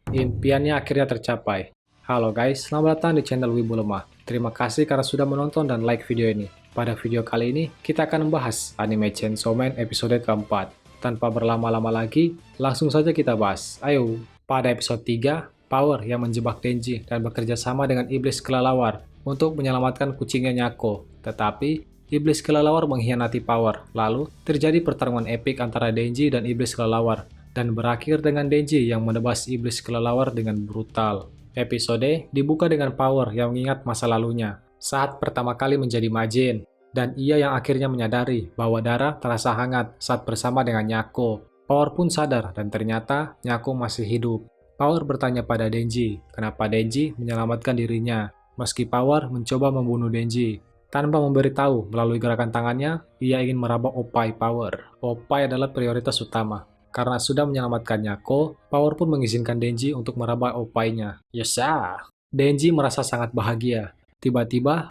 Impiannya akhirnya tercapai. Halo guys, selamat datang di channel Wibu Lemah. Terima kasih karena sudah menonton dan like video ini. Pada video kali ini, kita akan membahas anime Chainsaw Man episode keempat. Tanpa berlama-lama lagi, langsung saja kita bahas. Ayo, pada episode 3, Power yang menjebak Denji dan bekerja sama dengan iblis kelelawar untuk menyelamatkan kucingnya Nyako. Tetapi, iblis kelelawar mengkhianati Power. Lalu, terjadi pertarungan epik antara Denji dan iblis kelelawar dan berakhir dengan Denji yang menebas iblis kelelawar dengan brutal. Episode dibuka dengan Power yang mengingat masa lalunya saat pertama kali menjadi Majin, dan ia yang akhirnya menyadari bahwa darah terasa hangat saat bersama dengan Nyako. Power pun sadar dan ternyata Nyako masih hidup. Power bertanya pada Denji, kenapa Denji menyelamatkan dirinya, meski Power mencoba membunuh Denji. Tanpa memberitahu melalui gerakan tangannya, ia ingin meraba Oppai Power. Oppai adalah prioritas utama. Karena sudah menyelamatkan Nyako, Power pun mengizinkan Denji untuk meraba Oppainya. Yesa! Denji merasa sangat bahagia. Tiba-tiba,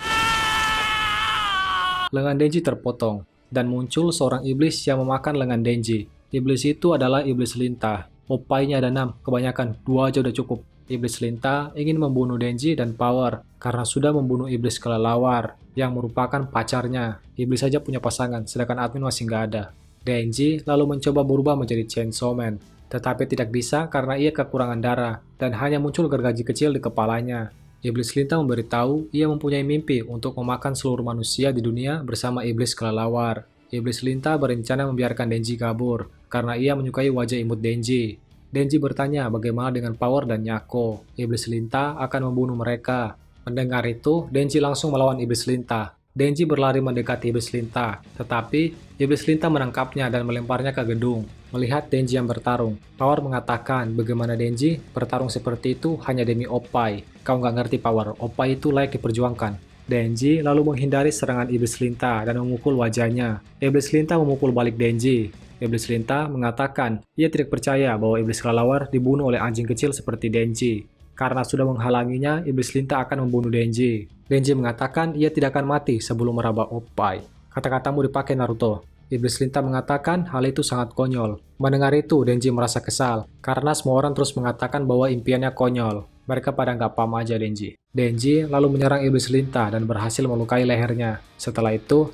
lengan Denji terpotong, dan muncul seorang iblis yang memakan lengan Denji. Iblis itu adalah iblis lintah. Oppainya ada 6, kebanyakan 2 aja udah cukup. Iblis lintah ingin membunuh Denji dan Power karena sudah membunuh iblis kelelawar yang merupakan pacarnya. Iblis saja punya pasangan, sedangkan admin masih nggak ada. Denji lalu mencoba berubah menjadi Chainsaw Man, tetapi tidak bisa karena ia kekurangan darah dan hanya muncul gergaji kecil di kepalanya. Iblis lintah memberitahu ia mempunyai mimpi untuk memakan seluruh manusia di dunia bersama iblis kelelawar. Iblis lintah berencana membiarkan Denji kabur karena ia menyukai wajah imut Denji. Denji bertanya bagaimana dengan Power dan Nyako. Iblis lintah akan membunuh mereka. Mendengar itu, Denji langsung melawan iblis lintah. Denji berlari mendekati iblis lintah, tetapi iblis lintah menangkapnya dan melemparnya ke gedung. Melihat Denji yang bertarung, Power mengatakan bagaimana Denji bertarung seperti itu hanya demi Oppai. Kau nggak ngerti Power, Oppai itu layak diperjuangkan. Denji lalu menghindari serangan iblis lintah dan memukul wajahnya. Iblis lintah memukul balik Denji. Iblis lintah mengatakan ia tidak percaya bahwa iblis kelelawar dibunuh oleh anjing kecil seperti Denji. Karena sudah menghalanginya, iblis lintah akan membunuh Denji. Denji mengatakan ia tidak akan mati sebelum meraba Oppai. Kata-katamu dipakai Naruto. Iblis lintah mengatakan hal itu sangat konyol. Mendengar itu, Denji merasa kesal. Karena semua orang terus mengatakan bahwa impiannya konyol. Mereka pada nggak paham aja Denji. Denji lalu menyerang iblis lintah dan berhasil melukai lehernya. Setelah itu,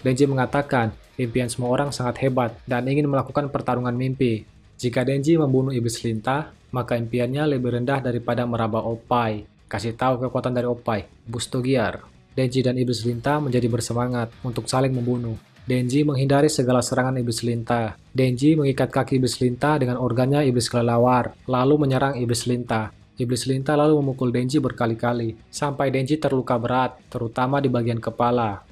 Denji mengatakan impian semua orang sangat hebat dan ingin melakukan pertarungan mimpi. Jika Denji membunuh iblis lintah, maka impiannya lebih rendah daripada meraba Oppai. Kasih tahu kekuatan dari Oppai, Busto Gear. Denji dan iblis lintah menjadi bersemangat untuk saling membunuh. Denji menghindari segala serangan iblis lintah. Denji mengikat kaki iblis lintah dengan organnya iblis kelelawar, lalu menyerang iblis lintah. Iblis lintah lalu memukul Denji berkali-kali, sampai Denji terluka berat, terutama di bagian kepala.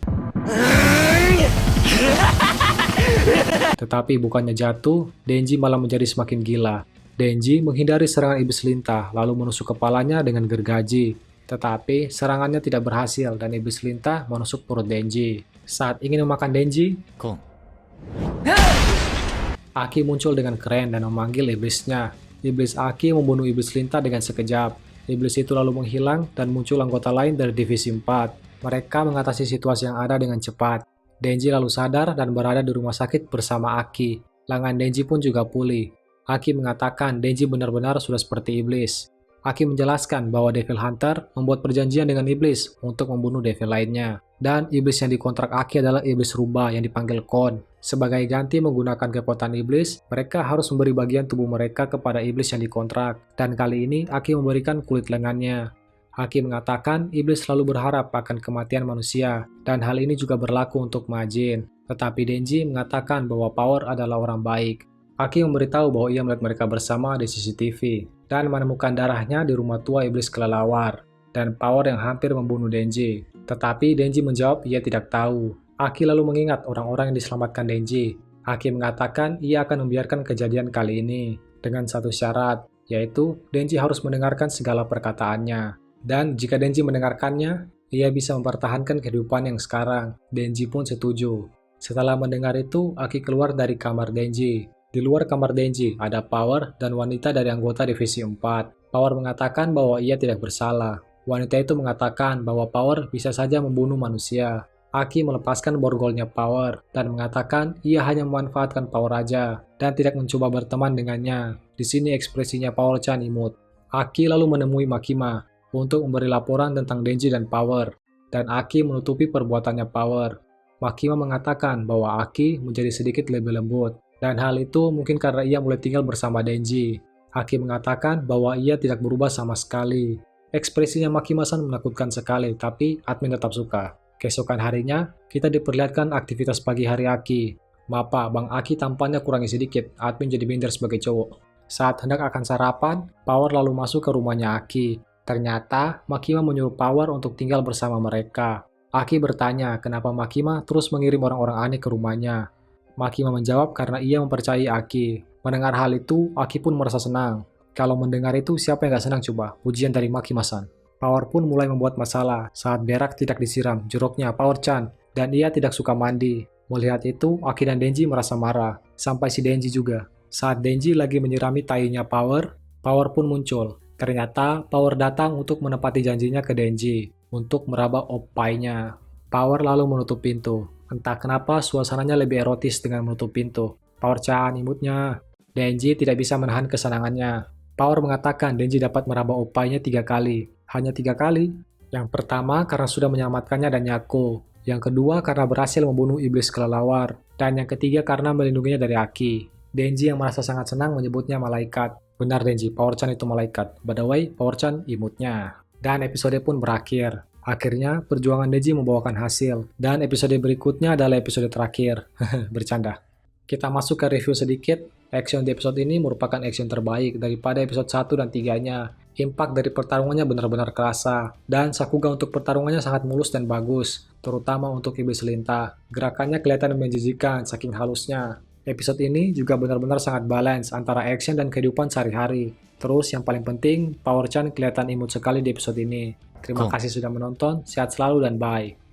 Tetapi bukannya jatuh, Denji malah menjadi semakin gila. Denji menghindari serangan iblis lintah, lalu menusuk kepalanya dengan gergaji. Tetapi serangannya tidak berhasil dan iblis lintah menusuk perut Denji. Saat ingin memakan Denji, Aki muncul dengan keren dan memanggil iblisnya. Iblis Aki membunuh iblis lintah dengan sekejap. Iblis itu lalu menghilang dan muncul anggota lain dari divisi 4. Mereka mengatasi situasi yang ada dengan cepat. Denji lalu sadar dan berada di rumah sakit bersama Aki. Lengan Denji pun juga pulih. Aki mengatakan Denji benar-benar sudah seperti iblis. Aki menjelaskan bahwa Devil Hunter membuat perjanjian dengan iblis untuk membunuh devil lainnya. Dan iblis yang dikontrak Aki adalah iblis rubah yang dipanggil Kon. Sebagai ganti menggunakan kekuatan iblis, mereka harus memberi bagian tubuh mereka kepada iblis yang dikontrak. Dan kali ini Aki memberikan kulit lengannya. Aki mengatakan iblis selalu berharap akan kematian manusia, dan hal ini juga berlaku untuk Majin. Tetapi Denji mengatakan bahwa Power adalah orang baik. Aki memberitahu bahwa ia melihat mereka bersama di CCTV, dan menemukan darahnya di rumah tua iblis kelelawar, dan Power yang hampir membunuh Denji. Tetapi Denji menjawab ia tidak tahu. Aki lalu mengingat orang-orang yang diselamatkan Denji. Aki mengatakan ia akan membiarkan kejadian kali ini, dengan satu syarat, yaitu Denji harus mendengarkan segala perkataannya. Dan jika Denji mendengarkannya, ia bisa mempertahankan kehidupan yang sekarang. Denji pun setuju. Setelah mendengar itu, Aki keluar dari kamar Denji. Di luar kamar Denji, ada Power dan wanita dari anggota divisi 4. Power mengatakan bahwa ia tidak bersalah. Wanita itu mengatakan bahwa Power bisa saja membunuh manusia. Aki melepaskan borgolnya Power dan mengatakan ia hanya memanfaatkan Power aja dan tidak mencoba berteman dengannya. Di sini ekspresinya Power-chan imut. Aki lalu menemui Makima untuk memberi laporan tentang Denji dan Power, dan Aki menutupi perbuatannya Power. Makima mengatakan bahwa Aki menjadi sedikit lebih lembut, dan hal itu mungkin karena ia mulai tinggal bersama Denji. Aki mengatakan bahwa ia tidak berubah sama sekali. Ekspresinya Makima-san menakutkan sekali, tapi admin tetap suka. Keesokan harinya, kita diperlihatkan aktivitas pagi hari Aki. Mapa, Bang Aki tampaknya kurangi sedikit, admin jadi minder sebagai cowok. Saat hendak akan sarapan, Power lalu masuk ke rumahnya Aki. Ternyata, Makima menyuruh Power untuk tinggal bersama mereka. Aki bertanya kenapa Makima terus mengirim orang-orang aneh ke rumahnya. Makima menjawab karena ia mempercayai Aki. Mendengar hal itu, Aki pun merasa senang. Kalau mendengar itu, siapa yang gak senang coba? Pujian dari Makima-san. Power pun mulai membuat masalah saat berak tidak disiram joroknya Power-chan, dan ia tidak suka mandi. Melihat itu, Aki dan Denji merasa marah, sampai si Denji juga. Saat Denji lagi menyirami tainya Power, Power pun muncul. Ternyata Power datang untuk menepati janjinya ke Denji, untuk meraba oppainya. Power lalu menutup pintu. Entah kenapa suasananya lebih erotis dengan menutup pintu. Power-chan imutnya. Denji tidak bisa menahan kesenangannya. Power mengatakan Denji dapat meraba oppainya 3 kali. Hanya 3 kali. Yang pertama karena sudah menyelamatkannya dan Yako. Yang kedua karena berhasil membunuh iblis kelelawar. Dan yang ketiga karena melindunginya dari Aki. Denji yang merasa sangat senang menyebutnya malaikat. Benar Denji, Power-chan itu malaikat. By the way, Power-chan imutnya. Dan episode pun berakhir. Akhirnya, perjuangan Denji membawakan hasil. Dan episode berikutnya adalah episode terakhir. Bercanda. Kita masuk ke review sedikit. Action di episode ini merupakan action terbaik daripada episode 1 dan 3-nya. Impact dari pertarungannya benar-benar kerasa. Dan Sakuga untuk pertarungannya sangat mulus dan bagus. Terutama untuk iblis lintah. Gerakannya kelihatan menjijikan saking halusnya. Episode ini juga benar-benar sangat balance antara action dan kehidupan sehari-hari. Terus yang paling penting, Power-chan kelihatan imut sekali di episode ini. Terima kasih sudah menonton, sehat selalu dan bye.